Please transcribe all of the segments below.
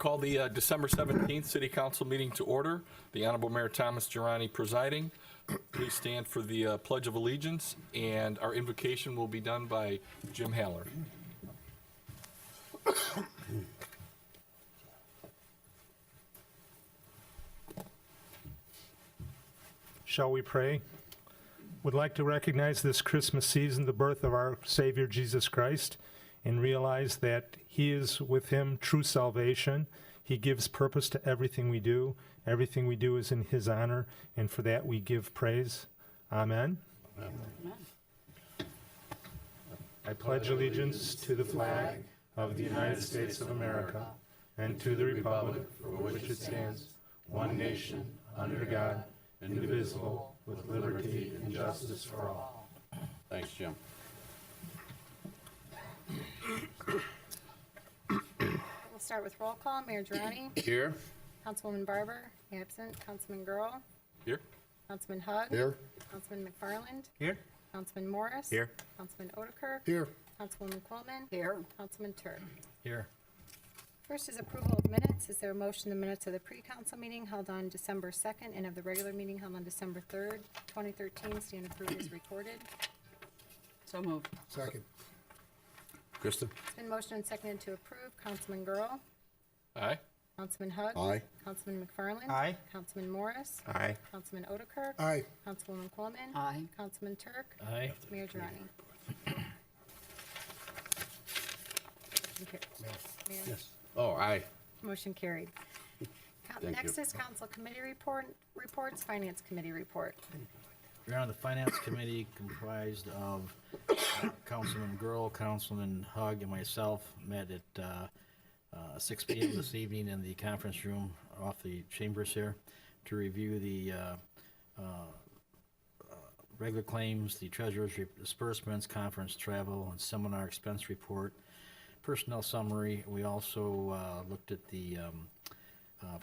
Call the December 17th City Council meeting to order. The Honorable Mayor Thomas Girani presiding. Please stand for the Pledge of Allegiance, and our invocation will be done by Jim Haller. Shall we pray? Would like to recognize this Christmas season, the birth of our Savior Jesus Christ, and realize that He is with Him true salvation. He gives purpose to everything we do. Everything we do is in His honor, and for that we give praise. Amen. Amen. I pledge allegiance to the flag of the United States of America and to the republic for which it stands, one nation, under God, indivisible, with liberty and justice for all. Thanks, Jim. We'll start with roll call. Mayor Girani. Here. Councilwoman Barber, absent. Councilman Girl. Here. Councilman Hug. Here. Councilman McFarland. Here. Councilman Morris. Here. Councilman Odeker. Here. Councilwoman Coleman. Here. Councilman Turk. Here. First is approval of minutes. Is there a motion the minutes of the pre-council meeting held on December 2nd and of the regular meeting held on December 3rd, 2013 stand approved as recorded? So moved. Second. Krista? It's been motioned and seconded to approve. Councilman Girl. Aye. Councilman Hug. Aye. Councilman McFarland. Aye. Councilman Morris. Aye. Councilman Odeker. Aye. Councilwoman Coleman. Aye. Councilman Turk. Aye. Mayor Girani. Mayor. Oh, aye. Motion carried. Thank Next you. is council committee reports, finance committee report. Your Honor, the Finance Committee comprised of Councilman Girl, Councilman Hug, and myself met at 6 p.m. this evening in the conference room off the chambers here to review the regular claims, the treasurer's disbursements, conference travel, and seminar expense report, personnel summary. We also looked at the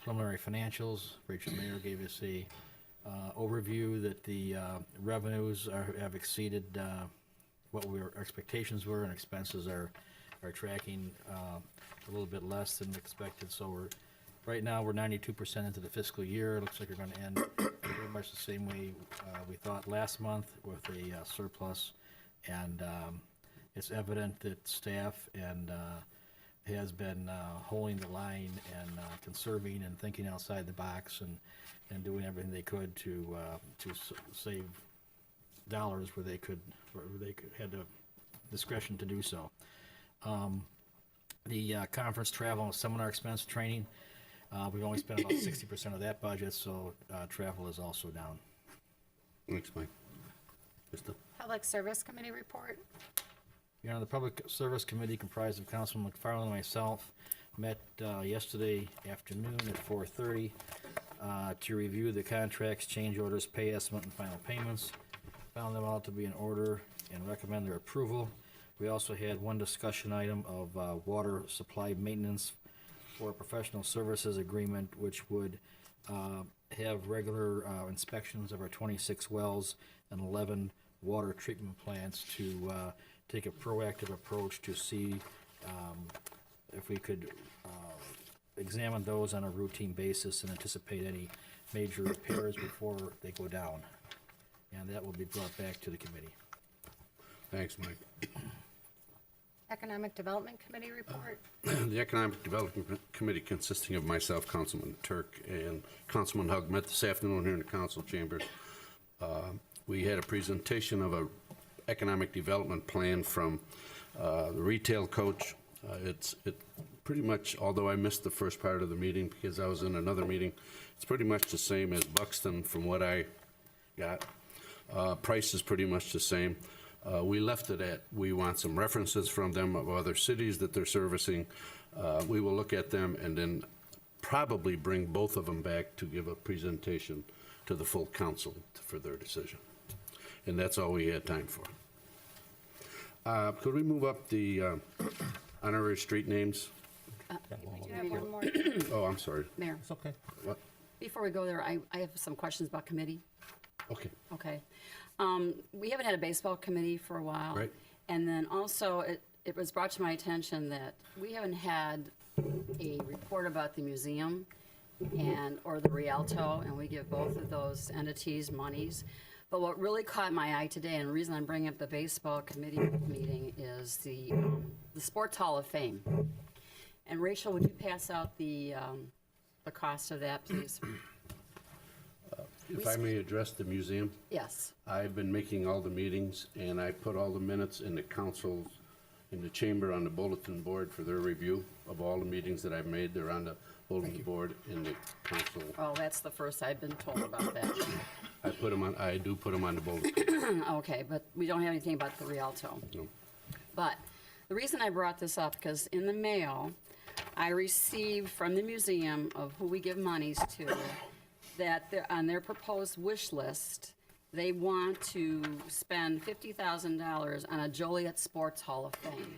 preliminary financials. Rachel Mayer gave us a overview that the revenues have exceeded what our expectations were, and expenses are tracking a little bit less than expected. So right now we're 92% into the fiscal year. It looks like we're going to end pretty much the same way we thought last month, with a surplus, and it's evident that staff and has been holding the line and conserving and thinking outside the box and doing everything they could to save dollars where they could had the discretion to do so. The conference travel and seminar expense training, we've only spent about 60% of that budget, so travel is also down. Thanks, Mike. Krista? Public service committee report. Your Honor, the Public Service Committee, comprised of Councilman McFarland and myself, met yesterday afternoon at 4:30 to review the contracts, change orders, pay estimate, and final payments. Found them all to be in order and recommend their approval. We also had one discussion item of water supply maintenance for a professional services agreement, which would have regular inspections of our 26 wells and 11 water treatment plants to take a proactive approach to see if we could examine those on a routine basis and anticipate any major repairs before they go down. And that will be brought back to the committee. Thanks, Mike. Economic Development Committee report. The Economic Development Committee, consisting of myself, Councilman Turk, and Councilman Hug, met this afternoon here in the council chambers. We had a presentation of a economic development plan from the retail coach. It pretty much, although I missed the first part of the meeting because I was in another meeting, it's pretty much the same as Buxton from what I got. Price is pretty much the same. We left it at, we want some references from them of other cities that they're servicing. We will look at them and then probably bring both of them back to give a presentation to the full council for their decision. And that's all we had time for. Could we move up the honorary street names? We do have one more. Oh, I'm sorry. Mayor, It's okay. What? before we go there, I have some questions about committee. Okay. Okay. We haven't had a baseball committee for a while. Right. And then also, it was brought to my attention that we haven't had a report about the museum or the Rialto, and we give both of those entities monies. But what really caught my eye today, and the reason I'm bringing up the baseball committee meeting, is the Sports Hall of Fame. And Rachel, would you pass out the cost of that, please? If I may address the museum, Yes. I've been making all the meetings, and I put all the minutes in the council, in the chamber on the bulletin board for their review of all the meetings that I've made. They're on the bulletin board in the council. Oh, that's the first I've been told about that. I do put them on the bulletin. Okay, but we don't have anything about the Rialto. No. But the reason I brought this up, because in the mail, I received from the museum of who we give monies to, that on their proposed wish list, they want to spend $50,000 on a Joliet Sports Hall of Fame.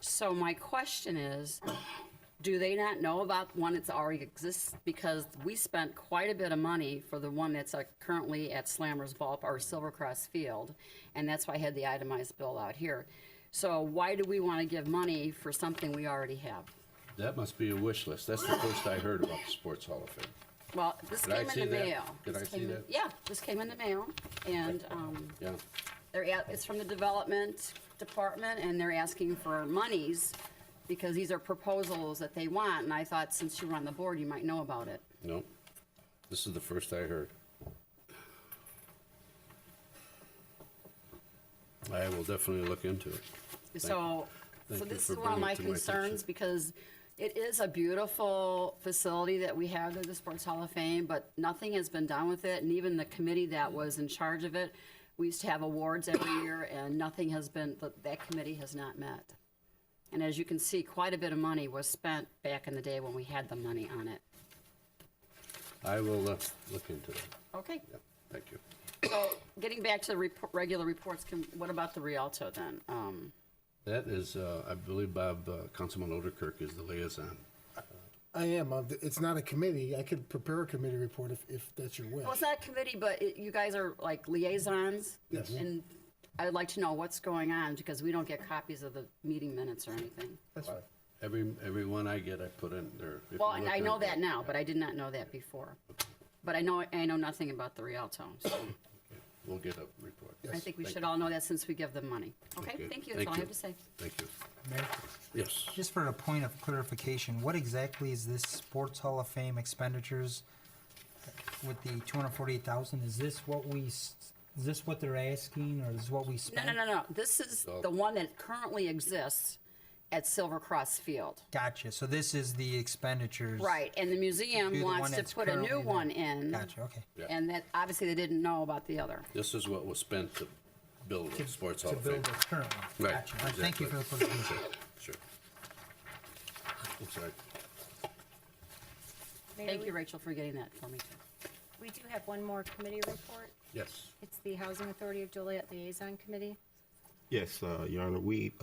So my question is, do they not know about one that's already exists? Because we spent quite a bit of money for the one that's currently at Slammers Ball or Silvercross Field, and that's why I had the itemized bill out here. So why do we want to give money for something we already have? That must be a wish list. That's the first I heard about the Sports Hall of Fame. Well, this Did I came see in the that? mail. Did This I see came in- that? Yeah, this came in the mail, and Yeah. it's from the development department, and they're asking for monies because these are proposals that they want, and I thought since you were on the board, you might know about it. No. This is the first I heard. I will definitely look into it. So Thank you this for is one of bringing my it to my concerns, attention. because it is a beautiful facility that we have at the Sports Hall of Fame, but nothing has been done with it, and even the committee that was in charge of it, we used to have awards every year, and nothing has been, that committee has not met. And as you can see, quite a bit of money was spent back in the day when we had the money on it. I will look into it. Okay, Yeah, thank you. so getting back to the regular reports, what about the Rialto then? That is, I believe Councilman Oderkirk is the liaison. I am. It's not a committee. I could prepare a committee report if that's your wish. Well, it's not a committee, but you guys are like liaisons. Yes. And I'd like to know what's going on, because we don't get copies of the meeting minutes or anything. That's fine. Every one I get, I put in there. If Well, you look I at know it- that now, but I did not know that before. But I know nothing about the Rialto, so We'll get a report. I think we Thank should you. all know that since we give them money. Okay, Okay, thank you, that's all I have to say. Thank you. Mayor, Yes. just for a point of clarification, what exactly is this Sports Hall of Fame expenditures with the 248,000? Is this what they're asking, or is this what we No, spent? no. This is the one that currently exists at Silver Cross Field. Gotcha. So this is the expenditures. Right, and the Do museum the wants one to that's put a new currently there. one in. Gotcha. Okay. Yeah. And that, obviously, they didn't know about the other. This is what was spent to build the Sports Hall To of Fame. build it currently. Right, Gotcha. All right, thank you for the exactly. clarification. Sure. I'm sorry. Mayor, Thank you, Rachel, for getting that for me. We do have one more committee report. Yes. It's the Housing Authority of Joliet Liaison Committee. Yes, Your Honor, we,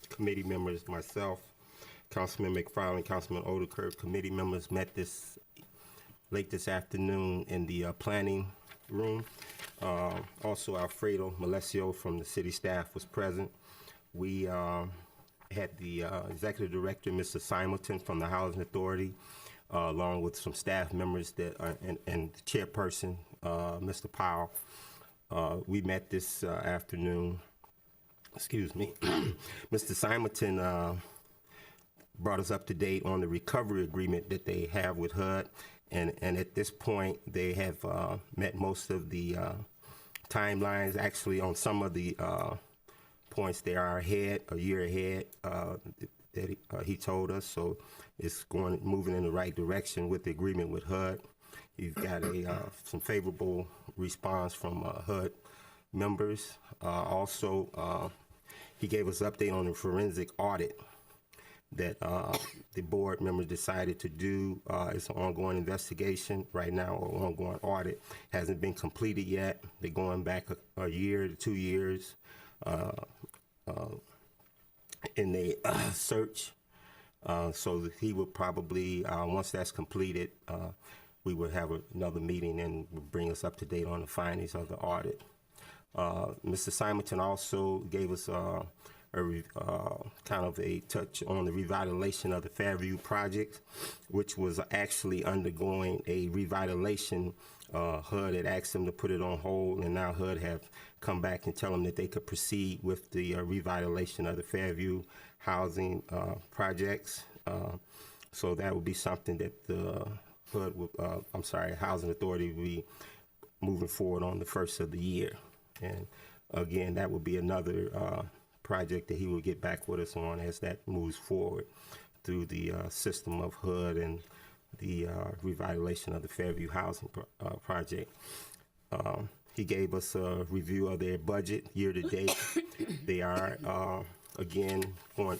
committee members, myself, Councilman McFarland, Councilman Oderkirk, committee members met late this afternoon in the planning room. Also, Alfredo Malesio from the city staff was present. We had the executive director, Mr. Simonton from the Housing Authority, along with some staff members and the chairperson, Mr. Powell. We met this afternoon. Excuse me. Mr. Simonton brought us up to date on the recovery agreement that they have with HUD, and at this point, they have met most of the timelines. Actually, on some of the points, they are ahead, a year ahead, that he told us, so it's moving in the right direction with the agreement with HUD. You've got some favorable response from HUD members. Also, he gave us an update on the forensic audit that the board members decided to do. It's an ongoing investigation right now, or ongoing audit. Hasn't been completed yet. They're going back a year to 2 years in the search. So that he will probably, once that's completed, we will have another meeting and will bring us up to date on the findings of the audit. Mr. Simonton also gave us kind of a touch on the revitalization of the Fairview project, which was actually undergoing a revitalization. HUD had asked them to put it on hold, and now HUD have come back and tell them that they could proceed with the revitalization of the Fairview housing projects. So that would be something that the HUD would, Housing Authority would be moving forward on the first of the year. And again, that would be another project that he will get back with us on as that moves forward through the system of HUD and the revitalization of the Fairview housing project. He gave us a review of their budget year to date. They are, again,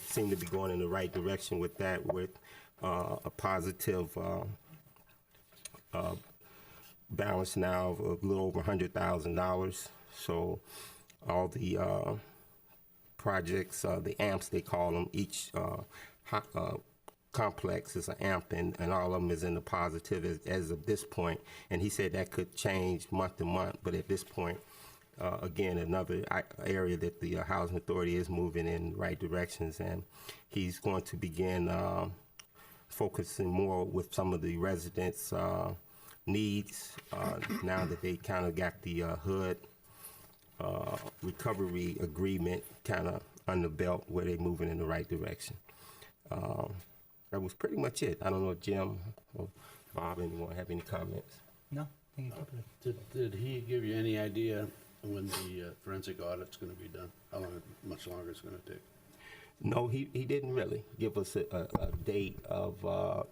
seem to be going in the right direction with that, with a positive balance now of a little over $100,000. So all the projects, the amps they call them, each complex is an amp, and all of them is in the positive as of this point. And he said that could change month to month, but at this point, again, another area that the Housing Authority is moving in right directions, and he's going to begin focusing more with some of the residents' needs now that they kind of got the HUD recovery agreement kind of on the belt, where they're moving in the right direction. That was pretty much it. I don't know if Jim or Bob, anyone have any comments? No, I think you covered it. Did he give you any idea when the forensic audit's going to be done? How much longer it's going to take? No, he didn't really give us a date of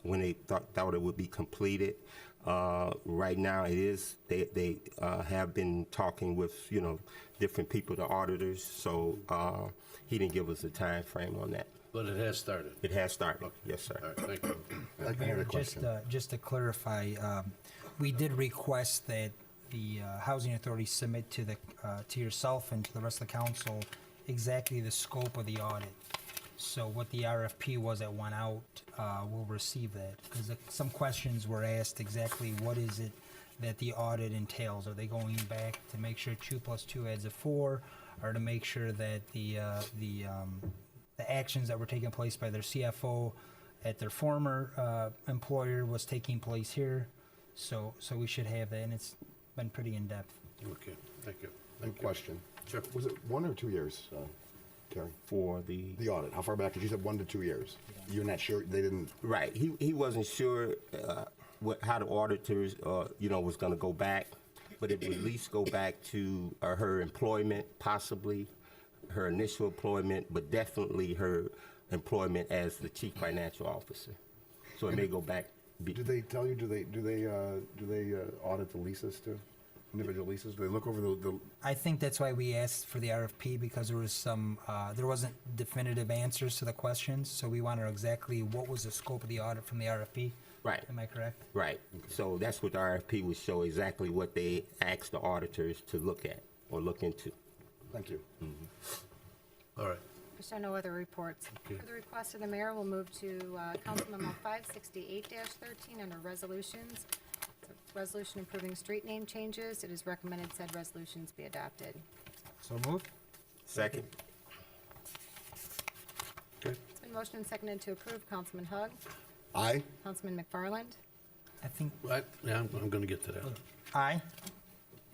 when they thought it would be completed. Right now, it is. They have been talking with different people, the auditors. So he didn't give us a time frame on that. But it has started. It has started. Okay. Yes, sir. All right, thank you. Mayor, just to clarify, we did request that the Housing Authority submit to yourself and to the rest of the council exactly the scope of the audit. So what the RFP was that went out, we'll receive that. Because some questions were asked exactly what is it that the audit entails. Are they going back to make sure 2 + 2 adds a 4, or to make sure that the actions that were taking place by their CFO at their former employer was taking place here? So we should have that, and it's been pretty in-depth. Okay, thank you. One question. Sure. Was it 1 or 2 years, Terry? For the The audit, how far back? Because you said 1 to 2 years. You're not sure, they didn't, right, he wasn't sure how the auditors was going to go back, but it would at least go back to her employment, possibly her initial employment, but definitely her employment as the chief financial officer. So it may go back. did they tell you, do they audit the leases too? Individual leases? Do they look over the I think that's why we asked for the RFP, because there was there wasn't definitive answers to the questions, so we wanted exactly what was the scope of the audit from the RFP. Right. Am I correct? Right. So that's what the RFP would show, exactly what they asked the auditors to look at or look into. Thank you. All right. There's no other reports. Okay. For the request of the mayor, we'll move to Council Memo 568-13 under resolutions. It's a resolution approving street name changes. It is recommended said resolutions be adopted. So moved. Second. Okay. It's been motioned and seconded to approve. Councilman Hug, Aye. Councilman McFarland, I think, Yeah, I'm going to get to that. aye.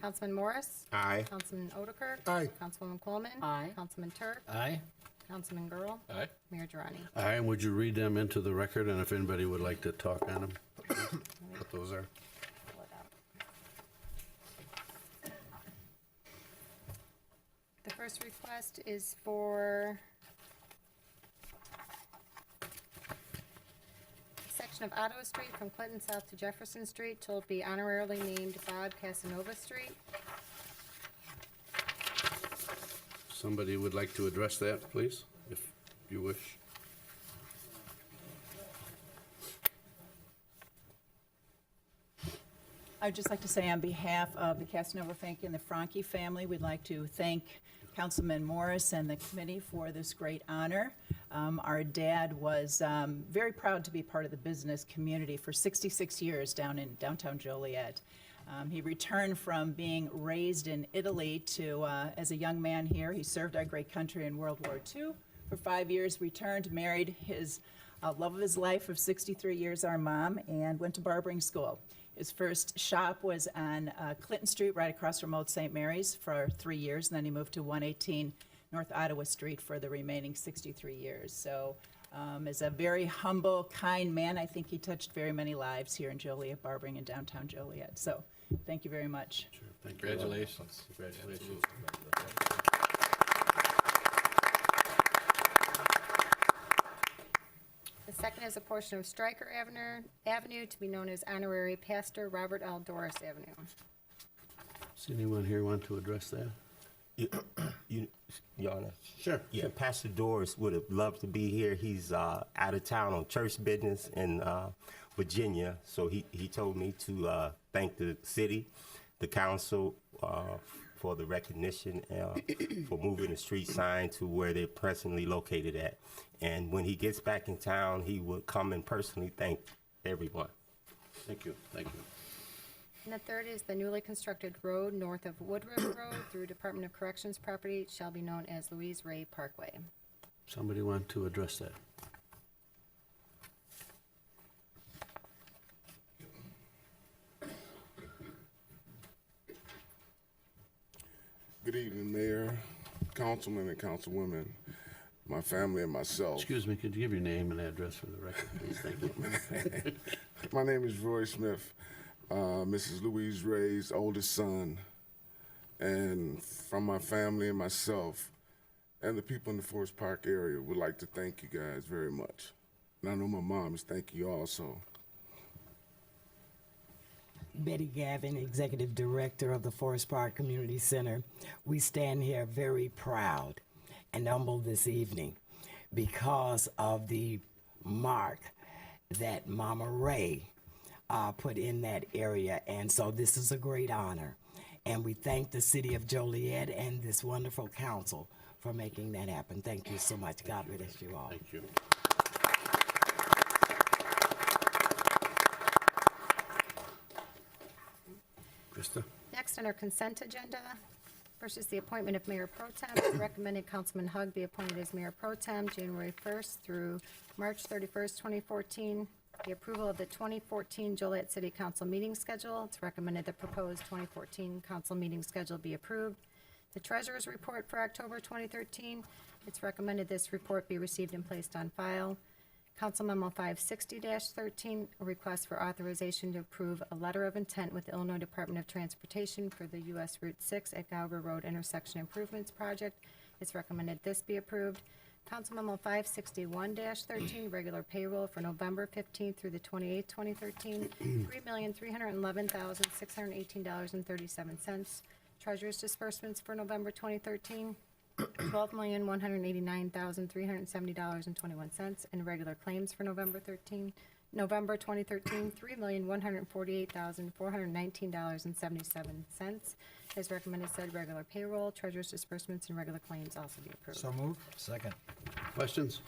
Councilman Morris, Aye. Councilman Otterkirk. Aye. Councilwoman Coleman. Aye. Councilman Turk. Aye. Councilman Girl. Aye. Mayor Durrani. All right, and would you read them into the record, and if anybody would like to talk on them, what those are? Pull it up. The first request is for section of Ottawa Street from Clinton South to Jefferson Street to be honorarily named Bob Casanova Street. Somebody would like to address that, please, if you wish. I'd just like to say on behalf of the Casanova family and the Franke family, we'd like to thank Councilman Morris and the committee for this great honor. Our dad was very proud to be part of the business community for 66 years down in downtown Joliet. He returned from being raised in Italy to, as a young man here. He served our great country in World War II for 5 years, returned, married his love of his life of 63 years, our mom, and went to barbering school. His first shop was on Clinton Street, right across from Old St. Mary's, for 3 years, and then he moved to 118 North Ottawa Street for the remaining 63 years. So, is a very humble, kind man. I think he touched very many lives here in Joliet Barbering in downtown Joliet. So, thank you very much. Sure, thank you. Congratulations. Congratulations. The second is a portion of Stryker Avenue to be known as Honorary Pastor Robert L. Doris Avenue. Does anyone here want to address that? Your Honor. Sure. Yeah, Pastor Doris would have loved to be here. He's out of town on church business in Virginia, so he told me to thank the city, the council, for the recognition, for moving the street sign to where they're presently located at. And when he gets back in town, he would come and personally thank everyone. Thank you, thank you. And the third is the newly constructed road north of Woodruff Road through Department of Corrections property shall be known as Louise Ray Parkway. Somebody want to address that? Good evening, Mayor, Councilman, and Councilwomen, my family and myself. Excuse me, could you give your name and address for the record, please? Thank you. My name is Roy Smith, Mrs. Louise Ray's oldest son. And from my family and myself and the people in the Forest Park area, would like to thank you guys very much. And I know my mom is thanking you also. Betty Gavin, Executive Director of the Forest Park Community Center. We stand here very proud and humbled this evening because of the mark that Mama Ray put in that area. And so this is a great honor. And we thank the city of Joliet and this wonderful council for making that happen. Thank you so much. God bless you all. Thank you. Krista? Next on our consent agenda, first is the appointment of Mayor Pro Tem. It's recommended Councilman Hug be appointed as Mayor Pro Tem January 1st through March 31st, 2014. The approval of the 2014 Joliet City Council meeting schedule. It's recommended the proposed 2014 council meeting schedule be approved. The Treasurer's report for October 2013. It's recommended this report be received and placed on file. Council Memo 560-13, a request for authorization to approve a letter of intent with the Illinois Department of Transportation for the U.S. Route 6 at Gauger Road Intersection Improvements Project. It's recommended this be approved. Council Memo 561-13, regular payroll for November 15th through the 28th, 2013, $3,311,618.37. Treasurer's disbursements for November 2013, $12,189,370.21, and regular claims for November 2013, $3,148,419.77. As recommended, said regular payroll, treasurer's disbursements, and regular claims also be approved. So moved. Second. Questions?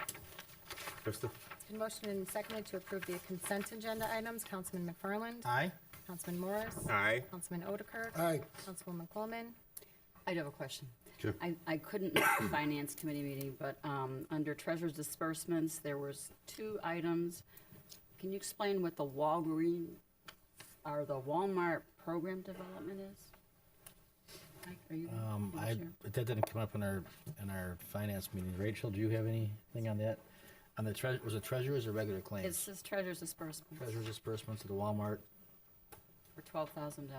Krista? It's been motioned and seconded to approve the consent agenda items. Councilman McFarland? Aye. Councilman Morris? Aye. Councilman Odekirk? Aye. Councilwoman Coleman? I do have a question. Sure. I couldn't make the finance committee meeting, but under treasurer's disbursements, there was 2 items. Can you explain what the Walgreens or the Walmart program development is? Mike, are you? That didn't come up in our finance meeting. Rachel, do you have anything on that? On the was it treasurer's or regular It claims? says treasurer's disbursements Treasurer's disbursements to the Walmart. for $12,000.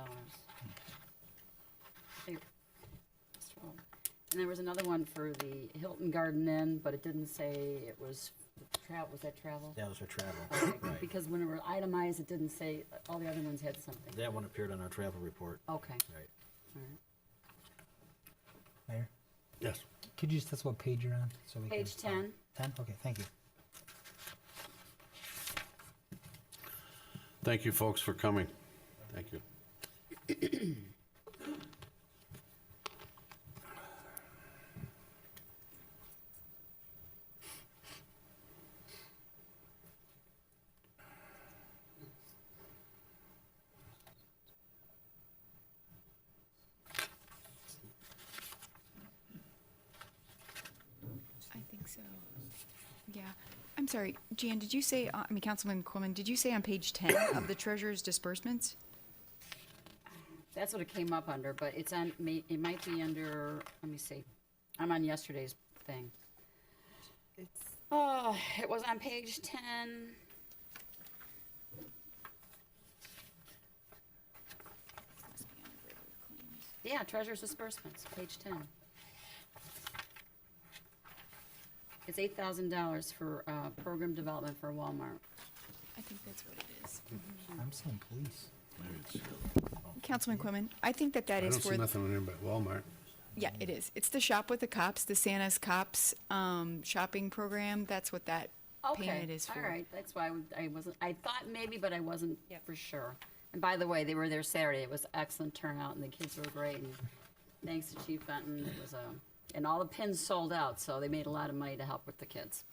And there was another one for the Hilton Garden Inn, but it didn't say it was travel. Was that travel? That was for travel. Okay, Right. because when it were itemized, it didn't say, all the other ones had something. That one appeared on our travel report. Okay, Right. all right. Mayor, Yes. could you just tell us what page you're on? So we Page can, 10. 10? Okay, thank you. Thank you, folks, for coming. Thank you. I'm sorry, Jan, did you say, Councilman Quillen, did you say on page 10 of the treasurer's disbursements? That's what it came up under, but it's on, it might be under, let me see. I'm on yesterday's thing. Oh, it was on page 10. Yeah, treasurer's disbursements, page 10. It's $8,000 for program development for Walmart. I think that's what it is. I'm saying police. Councilman Quimmen, I think that I is don't for. see nothing on there but Walmart. Yeah, it is. It's the Shop with the Cops, the Santa's Cops shopping program. That's what that payment is for. All right, that's why I wasn't, I thought maybe, but I wasn't for sure. And by the way, they were there Saturday. It was excellent turnout, and the kids were great. And thanks to Chief Benton, it was and all the pins sold out, so they made a lot of money to help with the kids.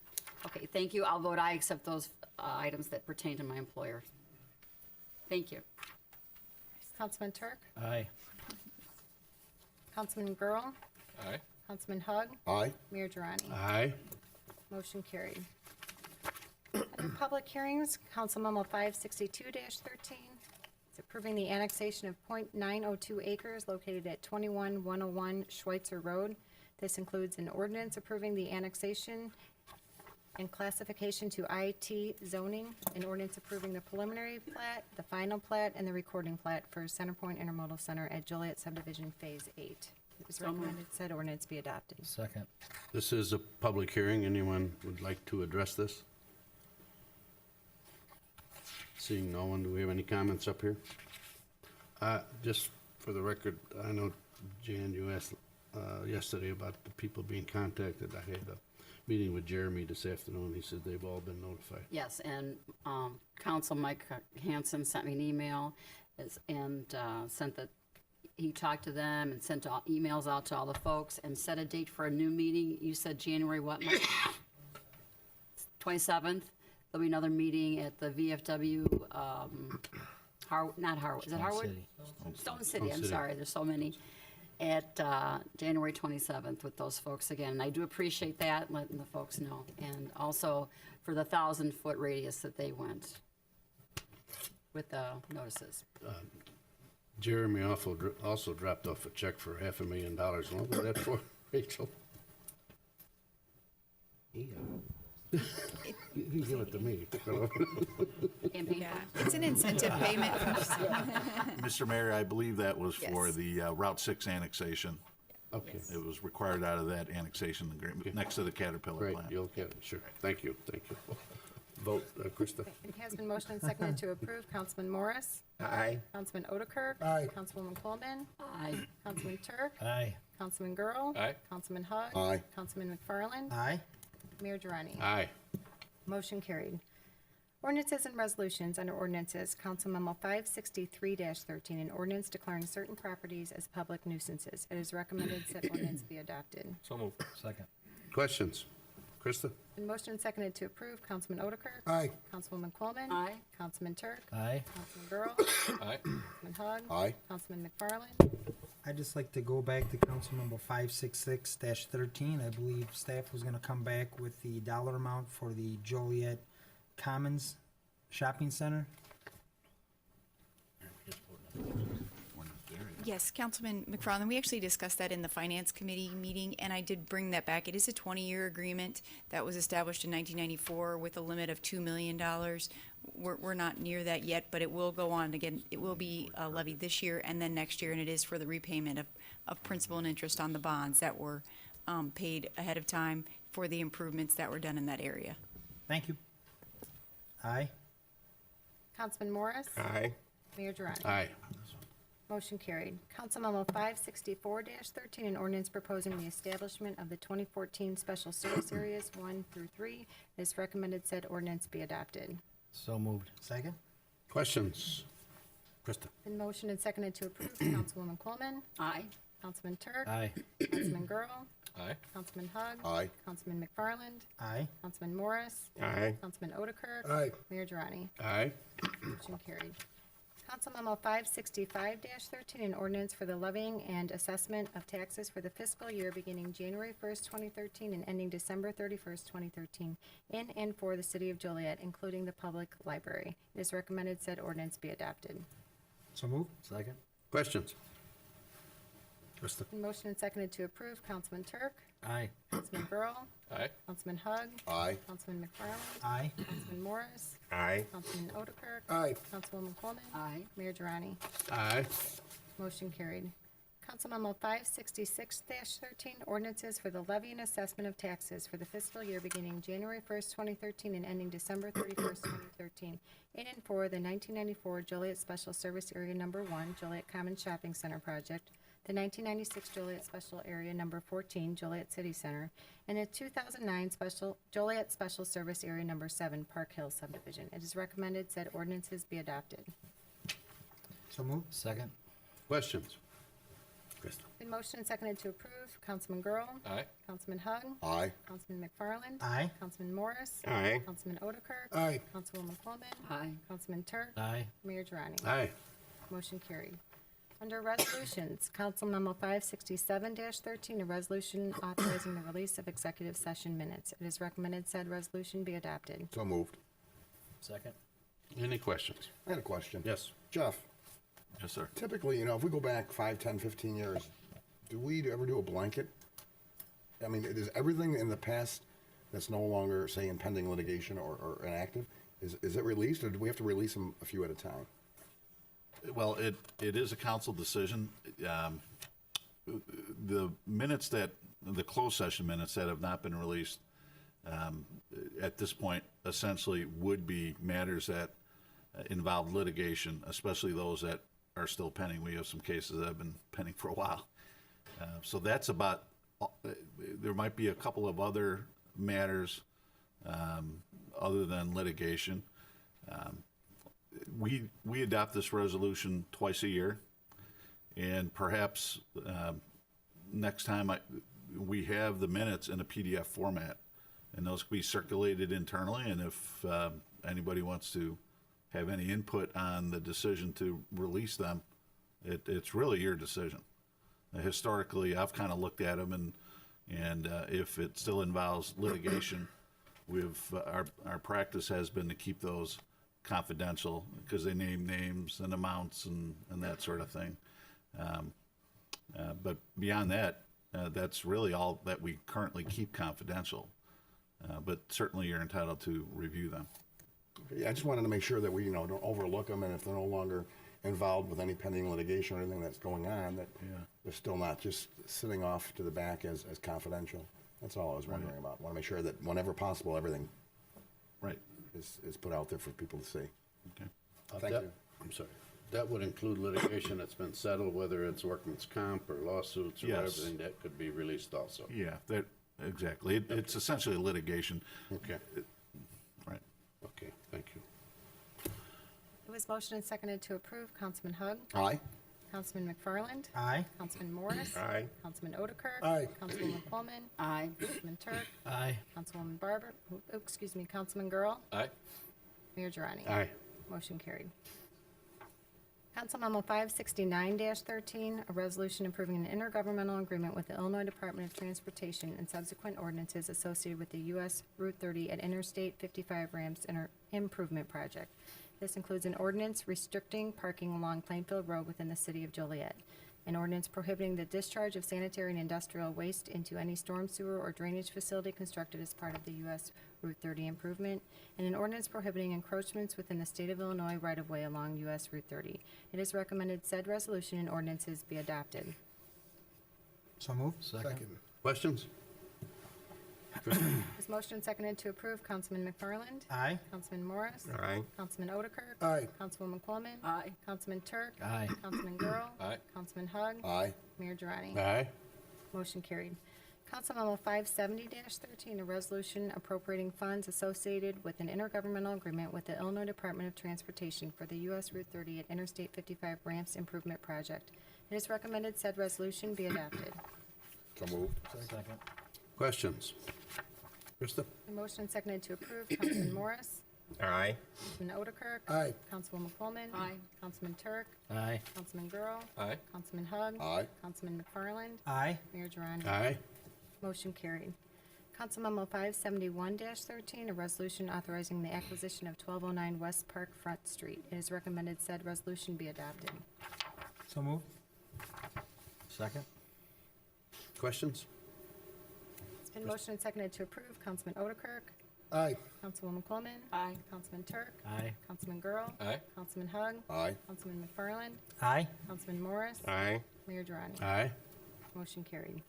Okay, thank you. I'll vote aye, except those items that pertain to my employer. Thank you. Councilman Turk, Aye. Councilman Girl, Aye. Councilman Hug, Aye. Mayor Durrani. Aye. Motion carried. Under public hearings, Council Memo 562-13. It's approving the annexation of .902 acres located at 21101 Schweitzer Road. This includes an ordinance approving the annexation and classification to IT zoning, an ordinance approving the preliminary plat, the final plat, and the recording plat for Centerpoint Intermodal Center at Joliet Subdivision Phase 8. It was recommended said ordinance be adopted. Second. This is a public hearing. Anyone would like to address this? Seeing no one, do we have any comments up here? Just for the record, I know, Jan, you asked yesterday about the people being contacted. I had a meeting with Jeremy this afternoon. He said they've all been notified. Yes, and Council Mike Hanson sent me an email and sent that he talked to them and sent emails out to all the folks and set a date for a new meeting. You said January what, Mike? 27th. There'll be another meeting at the VFW, not Harwood, is it Harwood? City. Stone City, I'm City. sorry, there's so many. At January 27th with those folks again. And I do appreciate that, letting the folks know. And also for the 1,000-foot radius that they went with the notices. Jeremy also dropped off a check for $500,000. What was that for, Rachel? Yeah. You give it to me. Campaign Yeah, funds. it's an incentive payment. Mr. Mayor, I believe that was for Yes. the Route 6 annexation. Okay, It was required out of that annexation agreement, next to the Caterpillar great. plant. You'll get it, sure. Thank you, thank you. Vote, Krista. It has been motioned and seconded to approve. Councilman Morris, Aye. Councilman Otterkirk. Aye. Councilwoman Coleman, Aye. Councilman Turk, Aye. Councilman Girl. Aye. Councilman Hug. Aye. Councilman McFarland. Aye. Mayor Durrani. Aye. Motion carried. Ordinances and resolutions under ordinances, Council Memo 563-13, an ordinance declaring certain properties as public nuisances. It is recommended said ordinance be adopted. So moved. Second. Questions? Krista? Been motioned and seconded to approve. Councilman Otterkirk. Aye. Councilwoman Coleman. Aye. Councilman Turk. Aye. Councilman Girl. Aye. Councilman Hug. Aye. Councilman McFarland. I'd just like to go back to Council Number 566-13. I believe staff was gonna come back with the dollar amount for the Joliet Commons Shopping Center. Yes, Councilman McFarland, we actually discussed that in the Finance Committee meeting, and I did bring that back. It is a 20-year agreement that was established in 1994 with a limit of $2 million. We're not near that yet, but it will go on. Again, it will be levied this year and then next year, and it is for the repayment of principal and interest on the bonds that were paid ahead of time for the improvements that were done in that area. Thank you. Aye. Councilman Morris. Aye. Mayor Durrani. Aye. Motion carried. Council Memo 564-13, an ordinance proposing the establishment of the 2014 Special Service Areas 1 through 3. It is recommended said ordinance be adopted. So moved. Second. Questions? Krista? Been motioned and seconded to approve. Councilwoman Coleman. Aye. Councilman Turk. Aye. Councilman Girl. Aye. Councilman Hug. Aye. Councilman McFarland. Aye. Councilman Morris. Aye. Councilman Otterkirk. Aye. Mayor Durrani. Aye. Motion carried. Council Memo 565-13, an ordinance for the levying and assessment of taxes for the fiscal year beginning January 1st, 2013 and ending December 31st, 2013, in and for the city of Joliet, including the public library. It is recommended said ordinance be adopted. So moved. Second. Questions? Krista? Motion and seconded to approve. Councilman Turk. Aye. Councilman Burrow. Aye. Councilman Hug. Aye. Councilman McFarland. Aye. Councilman Morris. Aye. Councilman Otterkirk. Aye. Councilwoman Coleman. Aye. Mayor Durrani. Aye. Motion carried. Council Memo 566-13, ordinances for the levy and assessment of taxes for the fiscal year beginning January 1st, 2013 and ending December 31st, 2013, in and for the 1994 Joliet Special Service Area Number 1 Joliet Common Shopping Center project, the 1996 Joliet Special Area Number 14 Joliet City Center, and the 2009 Joliet Special Service Area Number 7 Park Hill subdivision. It is recommended said ordinances be adopted. So moved. Second. Questions? Krista? Been motioned and seconded to approve. Councilman Girl. Aye. Councilman Hug. Aye. Councilman McFarland. Aye. Councilman Morris. Aye. Councilman Otterkirk. Aye. Councilwoman Coleman. Aye. Councilman Turk. Aye. Mayor Durrani. Aye. Motion carried. Under resolutions, Council Memo 567-13, a resolution authorizing the release of executive session minutes. It is recommended said resolution be adopted. So moved. Second. Any questions? I had a question. Yes. Jeff, Yes, sir. typically, if we go back 5, 10, 15 years, do we ever do a blanket? I mean, is everything in the past that's no longer, say, in pending litigation or inactive, is it released, or do we have to release them a few at a time? Well, it is a council decision. The minutes the closed session minutes that have not been released at this point essentially would be matters that involve litigation, especially those that are still pending. We have some cases that have been pending for a while. So that's about, there might be a couple of other matters other than litigation. We adopt this resolution twice a year, and perhaps next time we have the minutes in a PDF format, and those can be circulated internally, and if anybody wants to have any input on the decision to release them, it's really your decision. Historically, I've kind of looked at them, and if it still involves litigation, our practice has been to keep those confidential because they name names and amounts and that sort of thing. But beyond that, that's really all that we currently keep confidential. But certainly you're entitled to review them. Yeah, I just wanted to make sure that we, don't overlook them, and if they're no longer involved with any pending litigation or anything that's going on, that they're still not just sitting off to the back as confidential. That's all I was wondering about. Want to make sure that whenever possible, everything Right. is put out there for people to see. Okay. Thank you. I'm sorry. That would include litigation that's been settled, whether it's workman's comp or lawsuits or Yes. everything that could be released also. Yeah, exactly. It's essentially litigation. Okay. Right. Okay, thank you. It was motioned and seconded to approve. Councilman Hug. Aye. Councilman McFarland. Aye. Councilman Morris. Aye. Councilman Otterkirk. Aye. Councilwoman Coleman. Aye. Councilman Turk. Aye. Councilwoman Barber. Councilman Girl. Aye. Mayor Durrani. Aye. Motion carried. Council Memo 569-13, a resolution approving an intergovernmental agreement with the Illinois Department of Transportation and subsequent ordinances associated with the U.S. Route 30 at Interstate 55 Ramps Improvement Project. This includes an ordinance restricting parking along Plainfield Road within the city of Joliet, an ordinance prohibiting the discharge of sanitary and industrial waste into any storm sewer or drainage facility constructed as part of the U.S. Route 30 improvement, and an ordinance prohibiting encroachments within the state of Illinois right-of-way along U.S. Route 30. It is recommended said resolution and ordinances be adopted. So moved. Second. Questions? Is motion seconded to approve. Councilman McFarland? Aye. Councilman Morris? Aye. Councilman Otterkirk? Aye. Councilwoman Coleman? Aye. Councilman Turk? Aye. Councilman Girl? Aye. Councilman Hug? Aye. Mayor Durrani? Aye. Motion carried. Council Memo 570-13, a resolution appropriating funds associated with an intergovernmental agreement with the Illinois Department of Transportation for the U.S. Route 30 at Interstate 55 Ramps Improvement Project. It is recommended said resolution be adopted. So moved. Second. Questions? Krista? A motion seconded to approve. Councilman Morris? Aye. Councilman Otterkirk. Aye. Councilwoman Coleman. Aye. Councilman Turk. Aye. Councilman Girl. Aye. Councilman Hug. Aye. Councilman McFarland. Aye. Mayor Girani. Aye. Motion carried. Council Memo 571-13, a resolution authorizing the acquisition of 1209 West Park Front Street. It is recommended said resolution be adopted. So moved. Second? Questions? It's been motioned and seconded to approve. Councilman Otterkirk. Aye. Councilwoman Coleman. Aye. Councilman Turk. Aye. Councilman Girl. Aye. Councilman Hug. Aye. Councilman McFarland. Aye. Councilman Morris. Aye. Mayor Girani. Aye. Motion carried.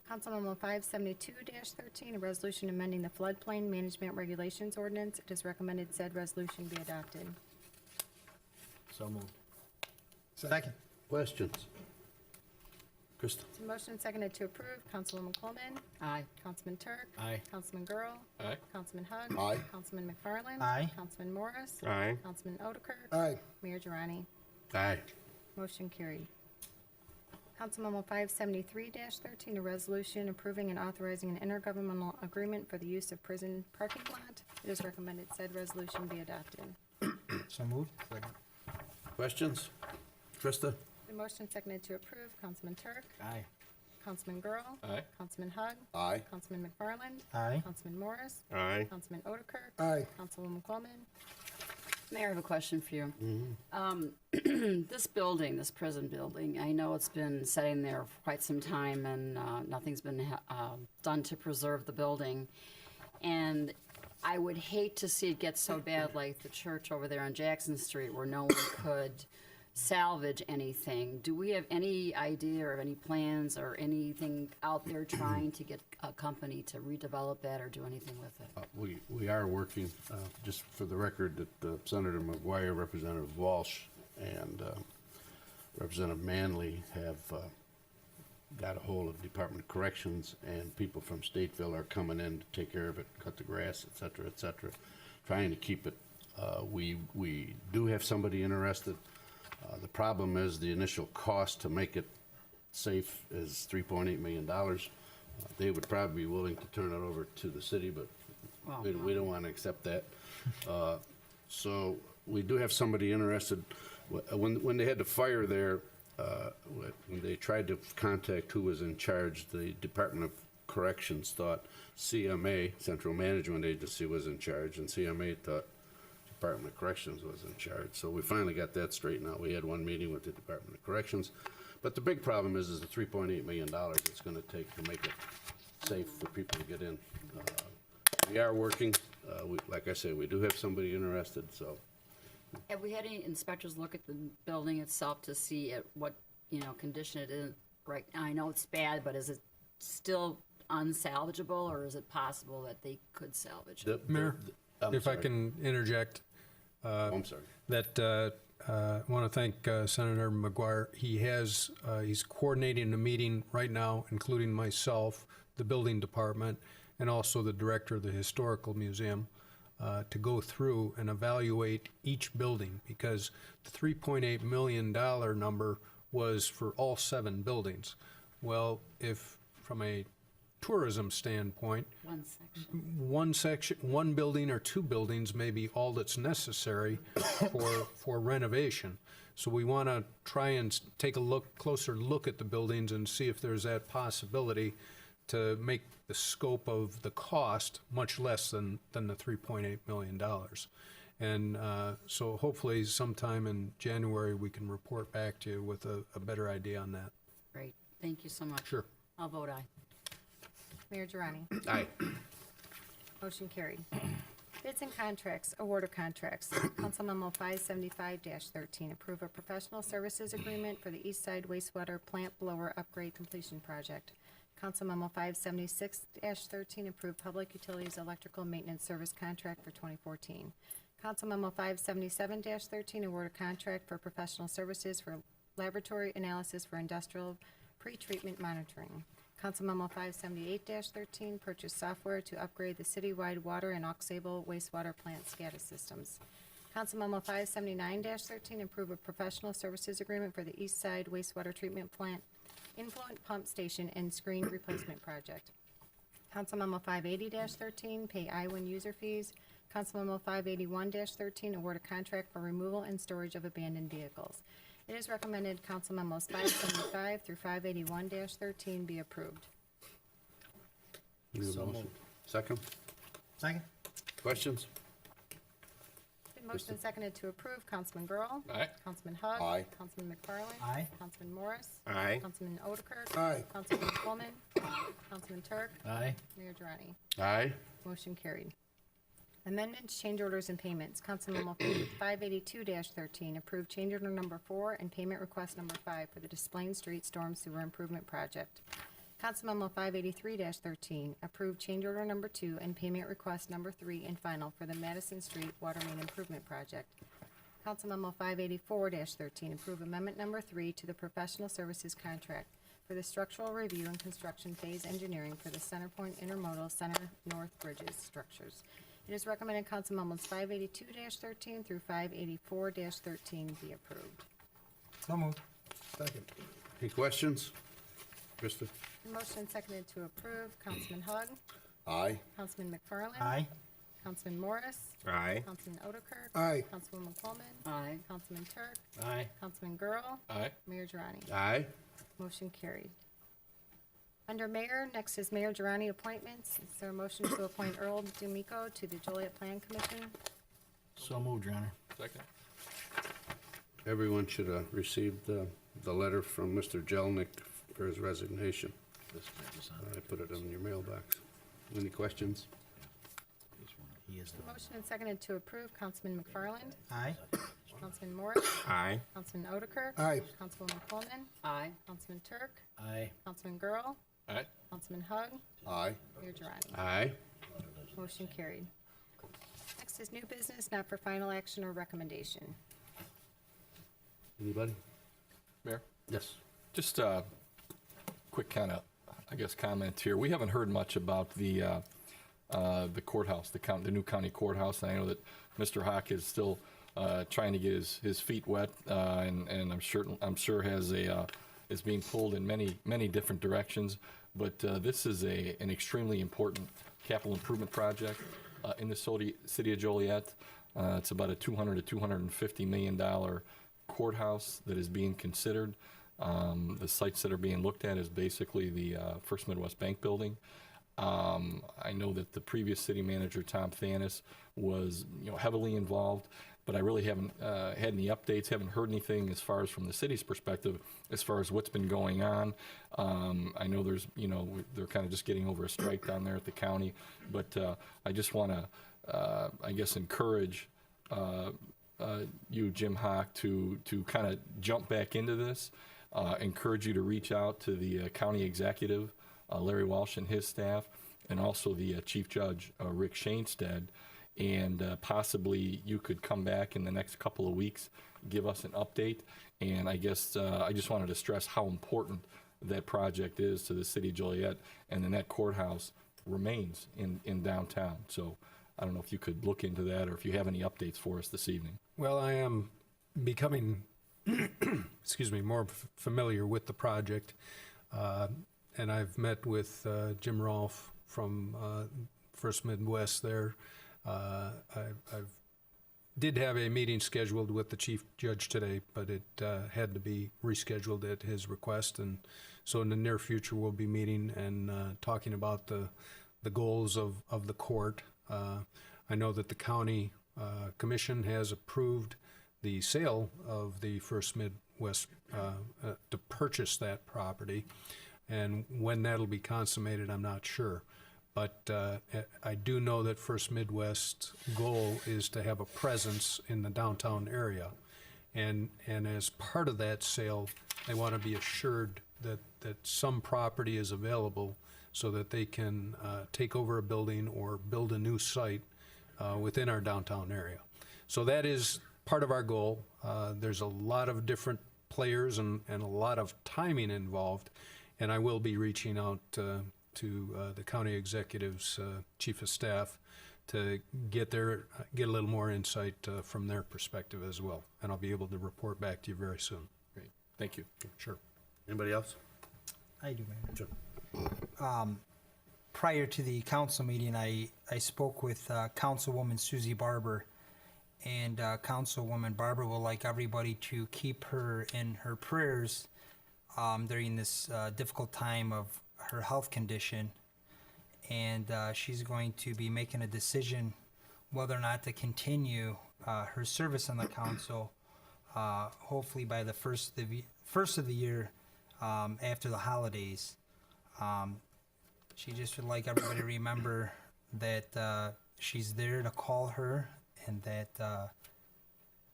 Council Memo 572-13, a resolution amending the floodplain management regulations ordinance. It is recommended said resolution be adopted. So moved. Second. Questions? Krista? It's a motion seconded to approve. Councilwoman Coleman. Aye. Councilman Turk. Aye. Councilman Girl. Aye. Councilman Hug. Aye. Councilman McFarland. Aye. Councilman Morris. Aye. Councilman Otterkirk. Aye. Mayor Girani. Aye. Motion carried. Council Memo 573-13, a resolution approving and authorizing an intergovernmental agreement for the use of prison parking lot. It is recommended said resolution be adopted. So moved. Second? Questions? Krista? The motion seconded to approve. Councilman Turk. Aye. Councilman Girl. Aye. Councilman Hug. Aye. Councilman McFarland. Aye. Councilman Morris. Aye. Councilman Otterkirk. Aye. Councilwoman Coleman. Mayor, I have a question for you. This building, this prison building, I know it's been sitting there for quite some time and nothing's been done to preserve the building. And I would hate to see it get so bad like the church over there on Jackson Street where no one could salvage anything. Do we have any idea or any plans or anything out there trying to get a company to redevelop that or do anything with it? We are working, just for the record, that Senator McGuire, Representative Walsh, and Representative Manley have got a hold of Department of Corrections, and people from Stateville are coming in to take care of it, cut the grass, et cetera, trying to keep it. We do have somebody interested. The problem is the initial cost to make it safe is $3.8 million. They would probably be willing to turn it over to the city, but Well, we don't want to accept that. So we do have somebody interested. When they had the fire there, when they tried to contact who was in charge, the Department of Corrections thought CMA, Central Management Agency, was in charge, and CMA thought Department of Corrections was in charge. So we finally got that straightened out. We had one meeting with the Department of Corrections. But the big problem is the $3.8 million it's going to take to make it safe for people to get in. We are working. Like I said, we do have somebody interested, so. Have we had any inspectors look at the building itself to see at what, condition it is right now? I know it's bad, but is it still unsalvageable, or is it possible that they could salvage it? Mayor, I'm if I sorry. can interject, I'm sorry. that I want to thank Senator McGuire. He's coordinating a meeting right now, including myself, the building department, and also the director of the Historical Museum, to go through and evaluate each building, because the $3.8 million number was for all 7 buildings. Well, if from a tourism standpoint, One section. one building or 2 buildings may be all that's necessary for renovation. So we want to try and take a closer look at the buildings and see if there's that possibility to make the scope of the cost much less than the $3.8 million. And so hopefully sometime in January we can report back to you with a better idea on that. Great. Thank you so much. Sure. I'll vote aye. Mayor Girani. Aye. Motion carried. Bids and contracts, award of contracts. Council Memo 575-13, approve a professional services agreement for the East Side Wastewater Plant Blower Upgrade Completion Project. Council Memo 576-13, approve Public Utilities Electrical Maintenance Service Contract for 2014. Council Memo 577-13, award a contract for professional services for laboratory analysis for industrial pretreatment monitoring. Council Memo 578-13, purchase software to upgrade the citywide water and Aux Sable wastewater plant SCADA systems. Council Memo 579-13, approve a professional services agreement for the East Side wastewater treatment plant influent pump station and screen replacement project. Council Memo 580-13, pay I-1 user fees Council Memo 581-13, award a contract for removal and storage of abandoned vehicles. It is recommended Council Memos 575 through 581-13 be approved. Need a So motion? moved. Second? Second. Questions? Been motioned and seconded to approve. Councilman Grohl. Aye. Councilman Hugg. Aye. Councilman McFarland. Aye. Councilman Morris. Aye. Councilman Otterkirk. Aye. Councilman Coleman. Councilman Turk. Aye. Mayor Durrani. Aye. Motion carried. Amendments, change orders, and payments. Council Memo 582-13, approved change order number 4 and payment request number 5 for the Desplain Street Storm Sewer Improvement Project. Council Memo 583-13, approved change order number 2 and payment request number 3 and final for the Madison Street Water Main Improvement Project. Council Memo 584-13, approve amendment number 3 to the professional services contract for the structural review and construction phase engineering for the Centerpoint Intermodal Center North Bridges structures. It is recommended Council Memos 582-13 through 584-13 be approved. So moved. Second. Any questions? Krista? Motion and seconded to approve. Councilman Hugg. Aye. Councilman McFarland. Aye. Councilman Morris. Aye. Councilman Otterkirk. Aye. Councilwoman Coleman. Aye. Councilman Turk. Aye. Councilman Girl. Aye. Mayor Durrani. Aye. Motion carried. Under Mayor, next is Mayor Durrani appointments. Is there a motion to appoint Earl D'Amico to the Joliet Plan Commission? So moved, Your Honor. Second. Everyone should have received the letter from Mr. Jelnick for his resignation. I put it in your mailbox. Any questions? He is the Motion and seconded to approve. Councilman McFarland. Aye. Councilman Morris. Aye. Councilman Otterkirk. Aye. Councilwoman Coleman. Aye. Councilman Turk. Aye. Councilman Girl. Aye. Councilman Hugg. Aye. Mayor Durrani. Aye. Motion carried. Next is new business, not for final action or recommendation. Anybody? Mayor? Yes. Just a quick kind of, I guess, comment here. We haven't heard much about the courthouse, the new county courthouse. And I know that Mr. Hawk is still trying to get his feet wet, and I'm sure is being pulled in many different directions. But this is an extremely important capital improvement project in the city of Joliet. It's about a $200 to $250 million courthouse that is being considered. The sites that are being looked at is basically the First Midwest Bank building. I know that the previous city manager, Tom Thanis, was heavily involved, but I really haven't had any updates, haven't heard anything as far as from the city's perspective, as far as what's been going on. I know there's, they're kind of just getting over a strike down there at the county, but I just want to, I guess, encourage you, Jim Hawk, to kind of jump back into this. Encourage you to reach out to the county executive, Larry Walsh, and his staff, and also the Chief Judge, Rick Shainstead, and possibly you could come back in the next couple of weeks, give us an update. And I guess I just wanted to stress how important that project is to the city of Joliet, and then that courthouse remains in downtown. So I don't know if you could look into that, or if you have any updates for us this evening. Well, I am becoming, excuse me, more familiar with the project, and I've met with Jim Rolfe from First Midwest there. I did have a meeting scheduled with the chief judge today, but it had to be rescheduled at his request, and so in the near future we'll be meeting and talking about the goals of the court. I know that the county commission has approved the sale of the First Midwest to purchase that property, and when that'll be consummated, I'm not sure. But I do know that First Midwest's goal is to have a presence in the downtown area. And as part of that sale, they want to be assured that some property is available so that they can take over a building or build a new site within our downtown area. So that is part of our goal. There's a lot of different players and a lot of timing involved, and I will be reaching out to the county executive's chief of staff to get a little more insight from their perspective as well, and I'll be able to report back to you very soon. Great, thank you. Sure. Anybody else? I do, Mayor. Sure. prior to the council meeting, I spoke with Councilwoman Susie Barber, and Councilwoman Barber would like everybody to keep her in her prayers during this difficult time of her health condition. And she's going to be making a decision whether or not to continue her service on the council, hopefully by the first of the year after the holidays. She just would like everybody to remember that she's there to call her, and that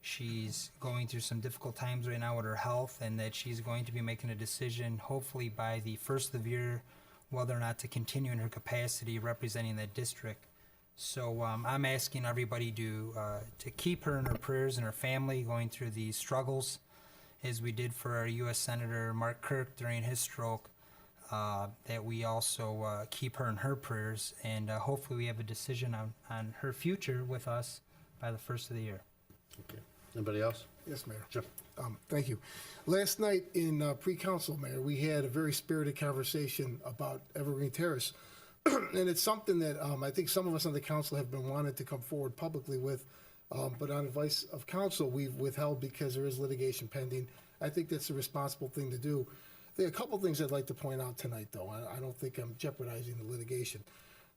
she's going through some difficult times right now with her health, and that she's going to be making a decision hopefully by the first of the year whether or not to continue in her capacity representing that district. So I'm asking everybody to keep her in her prayers and her family going through these struggles, as we did for our U.S. Senator Mark Kirk during his stroke, that we also keep her in her prayers, and hopefully we have a decision on her future with us by the first of the year. Okay. Anybody else? Yes, Mayor. Sure. Thank you. Last night in pre-council, Mayor, we had a very spirited conversation about Evergreen Terrace. And it's something that I think some of us on the council have been wanting to come forward publicly with, but on advice of council, we've withheld because there is litigation pending. I think that's a responsible thing to do. There are a couple things I'd like to point out tonight, though. I don't think I'm jeopardizing the litigation.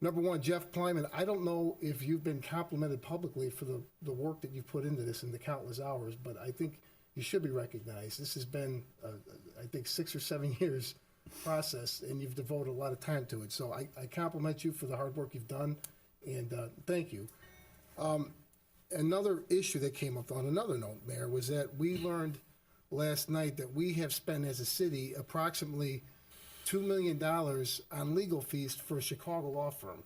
Number one, Jeff Plyman, I don't know if you've been complimented publicly for the work that you've put into this in the countless hours, but I think you should be recognized. This has been, I think, 6 or 7 years process, and you've devoted a lot of time to it. So I compliment you for the hard work you've done, and thank you. Another issue that came up on another note, Mayor, was that we learned last night that we have spent as a city approximately $2 million on legal fees for a Chicago law firm.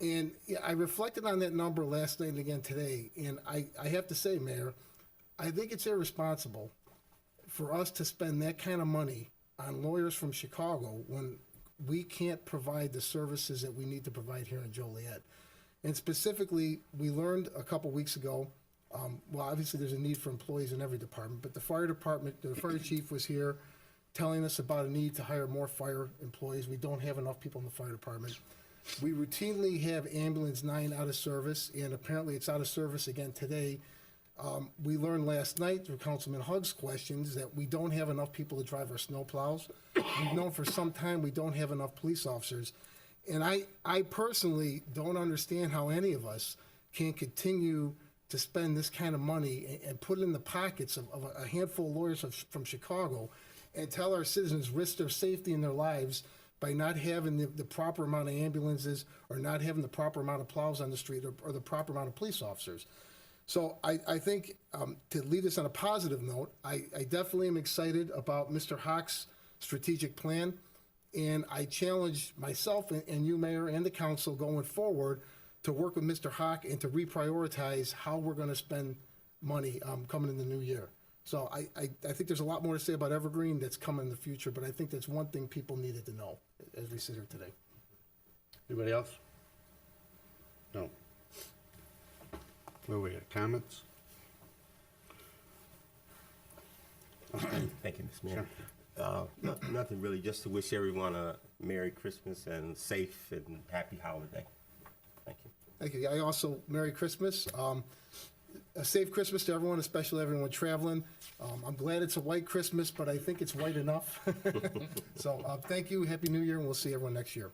And I reflected on that number last night and again today, and I have to say, Mayor, I think it's irresponsible for us to spend that kind of money on lawyers from Chicago when we can't provide the services that we need to provide here in Joliet. And specifically, we learned a couple weeks ago, well, obviously there's a need for employees in every department, but the fire department, the fire chief was here telling us about a need to hire more fire employees. We don't have enough people in the fire department. We routinely have ambulance 9 out of service, and apparently it's out of service again today. We learned last night through Councilman Hugg's questions that we don't have enough people to drive our snow plows. We've known for some time we don't have enough police officers. And I personally don't understand how any of us can continue to spend this kind of money and put it in the pockets of a handful of lawyers from Chicago and tell our citizens risk their safety and their lives by not having the proper amount of ambulances or not having the proper amount of plows on the street or the proper amount of police officers. So I think to leave this on a positive note, I definitely am excited about Mr. Hawk's strategic plan. And I challenge myself and you, Mayor, and the council going forward to work with Mr. Hawk and to reprioritize how we're going to spend money coming in the new year. So I think there's a lot more to say about Evergreen that's coming in the future, but I think that's one thing people needed to know as we sit here today. Anybody else? No. Where we got comments? Thank you, Mr. Mayor. Nothing really, just to wish everyone a Merry Christmas and safe and happy holiday. Thank you. Thank you. I also, Merry Christmas. A safe Christmas to everyone, especially everyone traveling. I'm glad it's a white Christmas, but I think it's white enough. So thank you, Happy New Year, and we'll see everyone next year.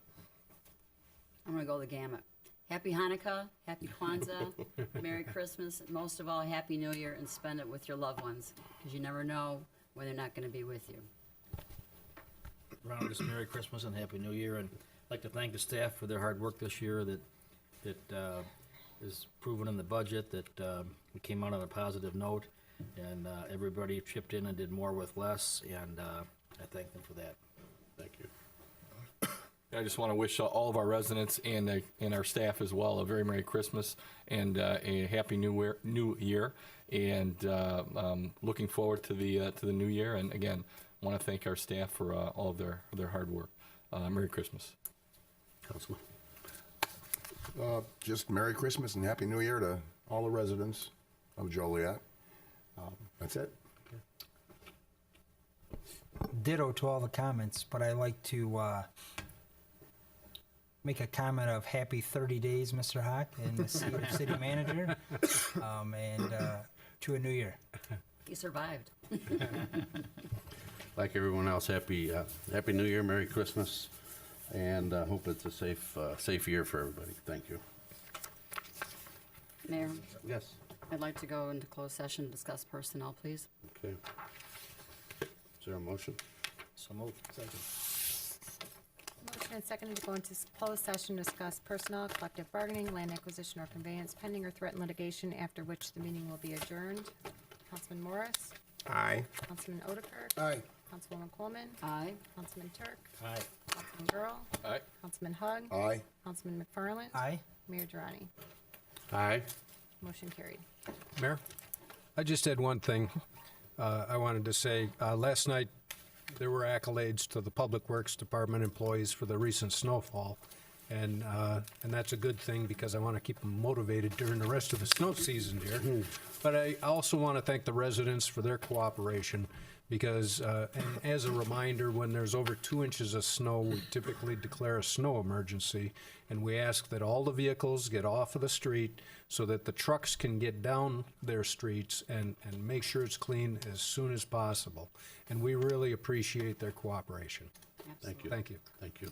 I'm going to go the gamut. Happy Hanukkah, Happy Kwanzaa, Merry Christmas, and most of all, Happy New Year, and spend it with your loved ones, because you never know when they're not going to be with you. Ron, just Merry Christmas and Happy New Year, and I'd like to thank the staff for their hard work this year that is proven in the budget, that we came out on a positive note, and everybody chipped in and did more with less, and I thank them for that. Thank you. I just want to wish all of our residents and our staff as well a very Merry Christmas and a Happy New Year, and looking forward to the new year. And again, want to thank our staff for all of their hard work. Merry Christmas. Councilman. Just Merry Christmas and Happy New Year to all the residents of Joliet. That's it. Ditto to all the comments, but I like to make a comment of happy 30 days, Mr. Hawk, in the seat of city manager, and to a new year. He survived. Like everyone else, happy New Year, Merry Christmas, and hope it's a safe year for everybody. Thank you. Mayor, Yes. I'd like to go into closed session to discuss personnel, please. Okay. Is there a motion? So moved. Motion and second to go into closed session to discuss personnel, collective bargaining, land acquisition or conveyance, pending or threatened litigation, after which the meeting will be adjourned. Councilman Morris? Aye. Councilman Otterkirk? Aye. Councilwoman Coleman? Aye. Councilman Turk? Aye. Councilman Girl? Aye. Councilman Hug? Aye. Councilman McFarland? Aye. Mayor Durrani? Aye. Motion carried. Mayor, I just had one thing I wanted to say. Last night, there were accolades to the Public Works Department employees for the recent snowfall, and that's a good thing because I want to keep them motivated during the rest of the snow season here. But I also want to thank the residents for their cooperation because, and as a reminder, when there's over 2 inches of snow, we typically declare a snow emergency, and we ask that all the vehicles get off of the street so that the trucks can get down their streets and make sure it's clean as soon as possible. And we really appreciate their cooperation. Thank you. Thank you. Thank you.